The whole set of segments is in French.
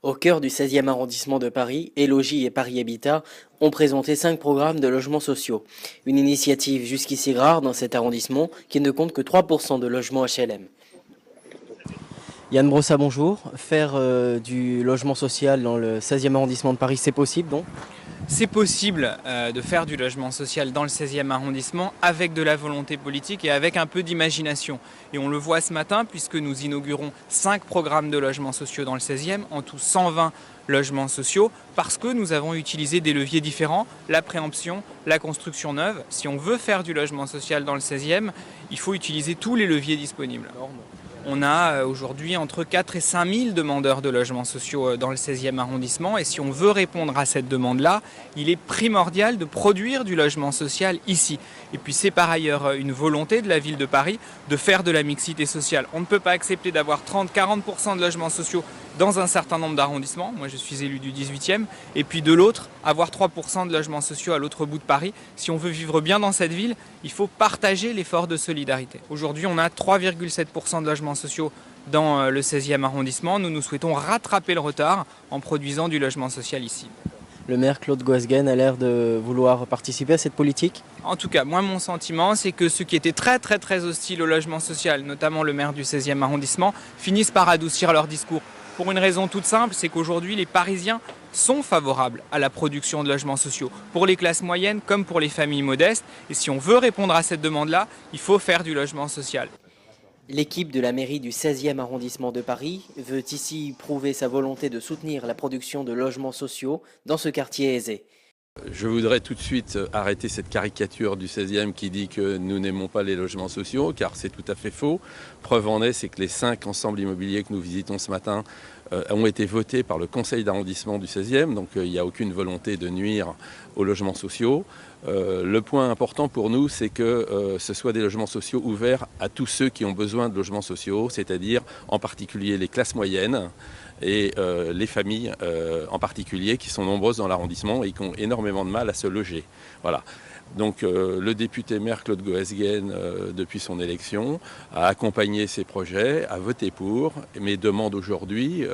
Au cœur du 16e arrondissement de Paris, Élogis et Paris Habitat ont présenté 5 programmes de logements sociaux. Une initiative jusqu'ici rare dans cet arrondissement qui ne compte que 3% de logements HLM. Yann Brossa, bonjour. Faire du logement social dans le 16e arrondissement de Paris, c'est possible donc? C'est possible de faire du logement social dans le 16e arrondissement avec de la volonté politique et avec un peu d'imagination. Et on le voit ce matin puisque nous inaugurons 5 programmes de logements sociaux dans le 16e, en tout 120 logements sociaux, parce que nous avons utilisé des leviers différents, la préemption, la construction neuve. Si on veut faire du logement social dans le 16e, il faut utiliser tous les leviers disponibles. On a aujourd'hui entre 4 et 5 000 demandeurs de logements sociaux dans le 16e arrondissement et si on veut répondre à cette demande-là, il est primordial de produire du logement social ici. Et puis c'est par ailleurs une volonté de la ville de Paris de faire de la mixité sociale. On ne peut pas accepter d'avoir 30-40% de logements sociaux dans un certain nombre d'arrondissements, moi je suis élu du 18e, et puis de l'autre, avoir 3% de logements sociaux à l'autre bout de Paris. Si on veut vivre bien dans cette ville, il faut partager l'effort de solidarité. Aujourd'hui, on a 3,7% de logements sociaux dans le 16e arrondissement. Nous souhaitons rattraper le retard en produisant du logement social ici. Le maire Claude Goasguen a l'air de vouloir participer à cette politique. En tout cas, moi, mon sentiment, c'est que ceux qui étaient très hostiles au logement social, notamment le maire du 16e arrondissement, finissent par adoucir leur discours. Pour une raison toute simple, c'est qu'aujourd'hui, les Parisiens sont favorables à la production de logements sociaux, pour les classes moyennes comme pour les familles modestes. Et si on veut répondre à cette demande-là, il faut faire du logement social. L'équipe de la mairie du 16e arrondissement de Paris veut ici prouver sa volonté de soutenir la production de logements sociaux dans ce quartier aisé. Je voudrais tout de suite arrêter cette caricature du 16e qui dit que nous n'aimons pas les logements sociaux, car c'est tout à fait faux. Preuve en est, c'est que les 5 ensembles immobiliers que nous visitons ce matin ont été votés par le conseil d'arrondissement du 16e, donc il n'y a aucune volonté de nuire aux logements sociaux. Le point important pour nous, c'est que ce soit des logements sociaux ouverts à tous ceux qui ont besoin de logements sociaux, c'est-à-dire en particulier les classes moyennes, et les familles en particulier qui sont nombreuses dans l'arrondissement et qui ont énormément de mal à se loger. Voilà. Donc le député maire Claude Goasguen, depuis son élection, a accompagné ces projets, a voté pour, mais demande aujourd'hui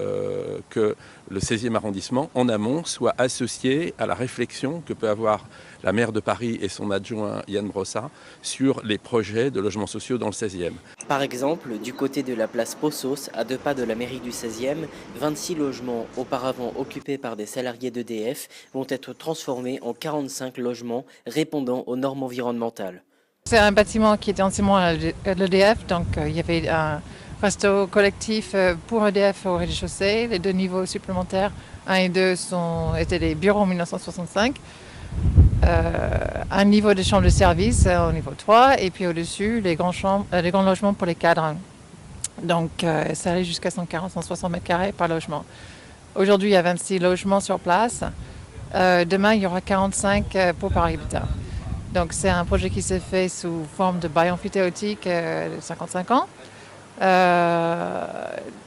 que le 16e arrondissement, en amont, soit associé à la réflexion que peut avoir la maire de Paris et son adjoint Yann Brossa sur les projets de logements sociaux dans le 16e. Par exemple, du côté de la place Possos, à 2 pas de la mairie du 16e, 26 logements auparavant occupés par des salariés d'EDF vont être transformés en 45 logements répondant aux normes environnementales. C'est un bâtiment qui était anciennement à l'EDF, donc il y avait un resto collectif pour EDF au rez-de-chaussée. Les 2 niveaux supplémentaires, 1 et 2, étaient des bureaux en 1965. Un niveau de chambre de service au niveau 3 et puis au-dessus les grands logements pour les cadres. Donc ça allait jusqu'à 140-160 mètres carrés par logement. Aujourd'hui il y a 26 logements sur place. Demain il y aura 45 pour Paris Habitat. Donc c'est un projet qui s'est fait sous forme de bail emphytéotique de 55 ans.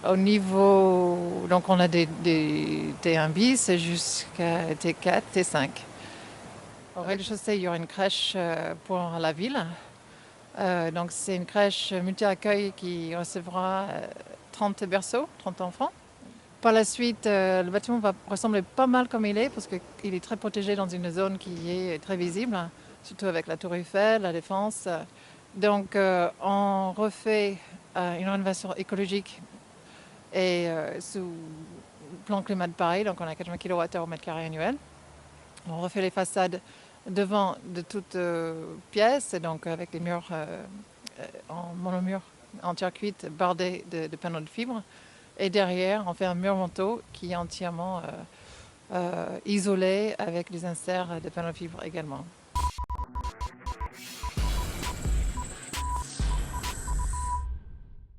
Au niveau, donc on a des T1 bis jusqu'à T4, T5. Au rez-de-chaussée, il y aura une crèche pour la ville. Donc c'est une crèche multi-accueil qui recevra 30 berceaux, 30 enfants. Par la suite, le bâtiment va ressembler pas mal comme il est, parce qu'il est très protégé dans une zone qui est très visible, surtout avec la Tour Eiffel, la Défense. Donc on refait une rénovation écologique et sous plan climat de Paris, donc on a 80 kWh au mètre carré annuel. On refait les façades devant de toutes pièces, donc avec les murs en monomure en terre cuite bordés de panneaux de fibres. Et derrière, on fait un mur manteau qui est entièrement isolé avec des inserts de panneaux de fibres également.